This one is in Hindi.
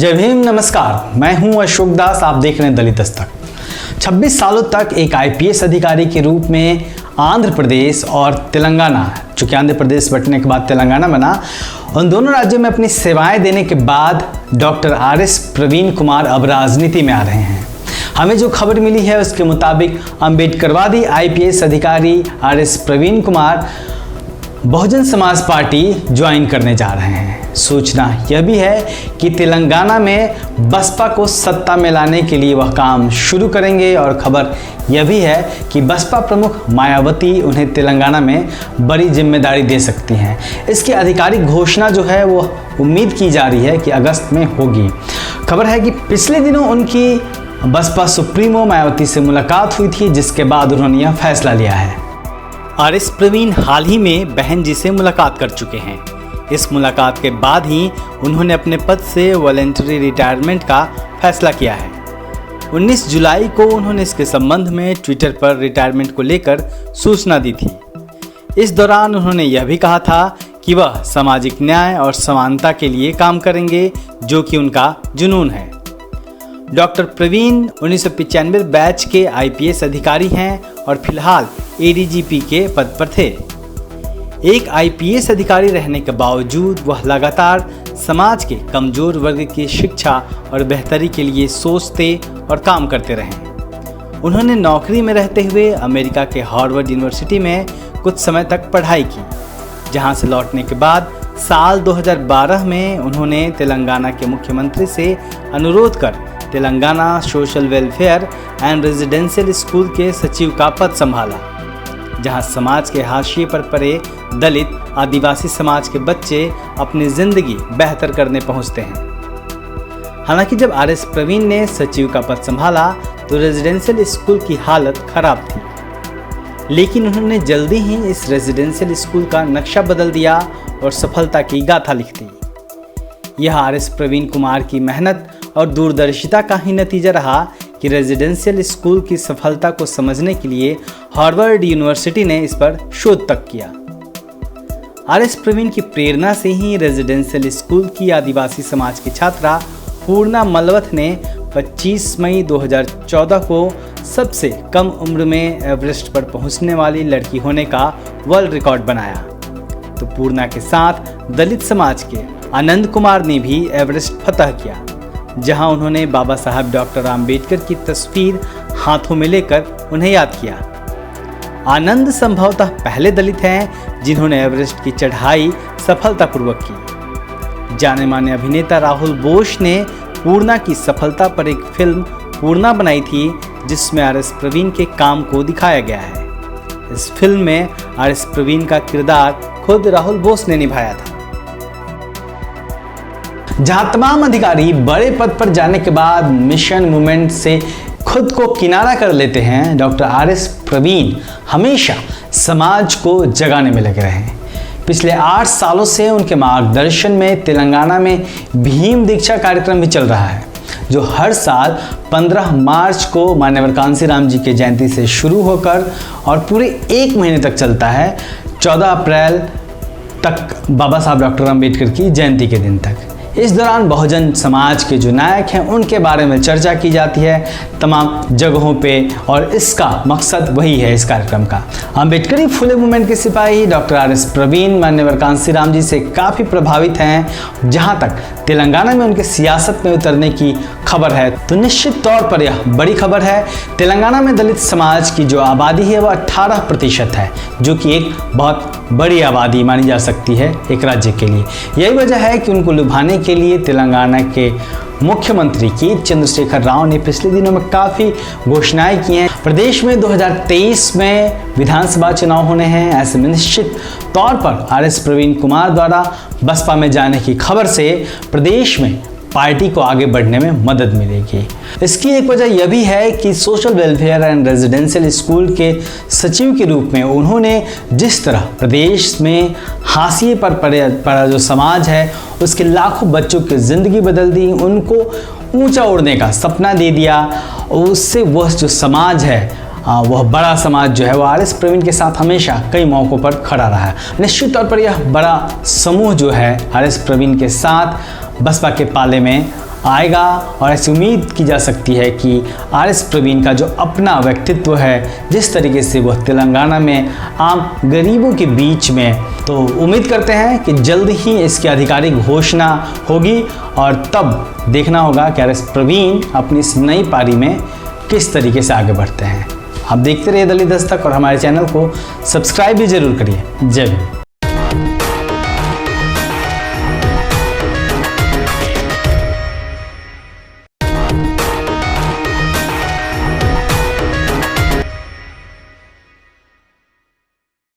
जय भीम, नमस्कार। मैं हूं अशोक दास, आप देख रहे हैं दलित दस्तक। 26 सालों तक एक आईपीएस अधिकारी के रूप में आंध्र प्रदेश और तेलंगाना, चूँकि आंध्र प्रदेश बंटने के बाद तेलंगाना बना, उन दोनों राज्यों में अपनी सेवाएं देने के बाद डॉक्टर आर.एस. प्रवीण कुमार अब राजनीति में आ रहे हैं। हमें जो खबर मिली है उसके मुताबिक अम्बेडकरवादी आईपीएस अधिकारी RS. Praveen Kumar Bahujan Samaj party join करने जा रहे हैं। सूचना यह भी है कि तेलंगाना में बसपा को सत्ता में लाने के लिए वह काम शुरू करेंगे और खबर यह भी है कि बसपा प्रमुख मायावती उन्हें तेलंगाना में बड़ी जिम्मेदारी दे सकती हैं। इसकी आधिकारिक घोषणा जो है वो उम्मीद की जा रही है कि अगस्त में होगी। खबर है कि पिछले दिनों उनकी बसपा सुप्रीमो मायावती से मुलाकात हुई थी, जिसके बाद उन्होंने यह फैसला लिया है। आर.एस. प्रवीण हाल ही में बहन जी से मुलाकात कर चुके हैं। इस मुलाकात के बाद ही उन्होंने अपने पद से वॉलंटरी रिटायरमेंट का फैसला किया है। 19 जुलाई को उन्होंने इसके संबंध में ट्विटर पर रिटायरमेंट को लेकर सूचना दी थी। इस दौरान उन्होंने यह भी कहा था कि वह सामाजिक न्याय और समानता के लिए काम करेंगे, जो कि उनका जुनून है। डॉक्टर प्रवीण 1995 बैच के आईपीएस अधिकारी हैं और फिलहाल एडीजीपी के पद पर थे। एक आईपीएस अधिकारी रहने के बावजूद वह लगातार समाज के कमजोर वर्ग की शिक्षा और बेहतरी के लिए सोचते और काम करते रहे। उन्होंने नौकरी में रहते हुए अमेरिका के हार्वर्ड यूनिवर्सिटी में कुछ समय तक पढ़ाई की, जहां से लौटने के बाद साल 2012 में उन्होंने तेलंगाना के मुख्यमंत्री से अनुरोध कर Telangana social welfare and residential school के सचिव का पद संभाला, जहां समाज के हाशिए पर पड़े दलित आदिवासी समाज के बच्चे अपनी जिंदगी बेहतर करने पहुंचते हैं। हालांकि जब आर.एस. प्रवीण ने सचिव का पद संभाला तो रेजिडेंशियल स्कूल की हालत खराब थी, लेकिन उन्होंने जल्दी ही इस रेजिडेंशियल स्कूल का नक्शा बदल दिया और सफलता की गाथा लिख दी। यह आर.एस. प्रवीण कुमार की मेहनत और दूरदर्शिता का ही नतीजा रहा कि रेजिडेंशियल स्कूल की सफलता को समझने के लिए हार्वर्ड यूनिवर्सिटी ने इस पर शोध तक किया। आर.एस. प्रवीण की प्रेरणा से ही रेजिडेंशियल स्कूल की आदिवासी समाज की छात्रा पूर्णा मलवथ ने 25 मई 2014 को सबसे कम उम्र में एवरेस्ट पर पहुंचने वाली लड़की होने का वर्ल्ड रिकॉर्ड बनाया। तो पूर्णा के साथ दलित समाज के आनंद कुमार ने भी एवरेस्ट फतह किया, जहां उन्होंने बाबा साहब डॉक्टर आम्बेडकर की तस्वीर हाथों में लेकर उन्हें याद किया। आनंद संभवतः पहले दलित हैं जिन्होंने एवरेस्ट की चढ़ाई सफलतापूर्वक की। जाने माने अभिनेता राहुल बोस ने पूर्णा की सफलता पर एक फिल्म पूर्णा बनाई थी, जिसमें आर.एस. प्रवीण के काम को दिखाया गया है। इस फिल्म में आर.एस. प्रवीण का किरदार खुद राहुल बोस ने निभाया था। जहां तमाम अधिकारी बड़े पद पर जाने के बाद मिशन मूवमेंट से खुद को किनारा कर लेते हैं, डॉक्टर आर.एस. प्रवीण हमेशा समाज को जगाने में लगे रहे। पिछले 8 सालों से उनके मार्गदर्शन में तेलंगाना में भीम दीक्षा कार्यक्रम भी चल रहा है, जो हर साल 15 मार्च को मान्यवर कांसीराम जी की जयंती से शुरू होकर और पूरे 1 महीने तक चलता है, 14 अप्रैल तक बाबा साहब डॉक्टर आम्बेडकर की जयंती के दिन तक। इस दौरान बहुजन समाज के जो नायक हैं उनके बारे में चर्चा की जाती है तमाम जगहों पे, और इसका मकसद वही है इस कार्यक्रम का। अम्बेडकरी फुले मूवमेंट के सिपाही डॉक्टर आर.एस. प्रवीण मान्यवर कांसीराम जी से काफ़ी प्रभावित हैं। जहां तक तेलंगाना में उनके सियासत में उतरने की खबर है तो निश्चित तौर पर यह बड़ी खबर है। तेलंगाना में दलित समाज की जो आबादी है वह 18% है, जो कि एक बहुत बड़ी आबादी मानी जा सकती है एक राज्य के लिए। यही वजह है कि उनको लुभाने के लिए तेलंगाना के मुख्यमंत्री के चंद्रशेखर राव ने पिछले दिनों में काफ़ी घोषणाएं की हैं। प्रदेश में 2023 में विधानसभा चुनाव होने हैं। ऐसे में निश्चित तौर पर आर.एस. प्रवीण कुमार द्वारा बसपा में जाने की खबर से प्रदेश में पार्टी को आगे बढ़ने में मदद मिलेगी। इसकी एक वजह यह भी है कि social welfare and residential school के सचिव के रूप में उन्होंने जिस तरह प्रदेश में हाशिए पर पड़ा जो समाज है उसके लाखों बच्चों की ज़िंदगी बदल दी, उनको ऊंचा उड़ने का सपना दे दिया, और उससे वह जो समाज है वह बड़ा समाज जो है वह आर.एस. प्रवीण के साथ हमेशा कई मौक़ों पर खड़ा रहा है। निश्चित तौर पर यह बड़ा समूह जो है आर.एस. प्रवीण के साथ बसपा के पाले में आएगा और ऐसी उम्मीद की जा सकती है कि आर.एस. प्रवीण का जो अपना व्यक्तित्व है, जिस तरीके से वह तेलंगाना में आम गरीबों के बीच में, तो उम्मीद करते हैं कि जल्द ही इसकी आधिकारिक घोषणा होगी और तब देखना होगा कि आर.एस. प्रवीण अपनी इस नई पारी में किस तरीके से आगे बढ़ते हैं। आप देखते रहिए दलित दस्तक और हमारे चैनल को सब्सक्राइब भी जरूर करिए। जय हिंद।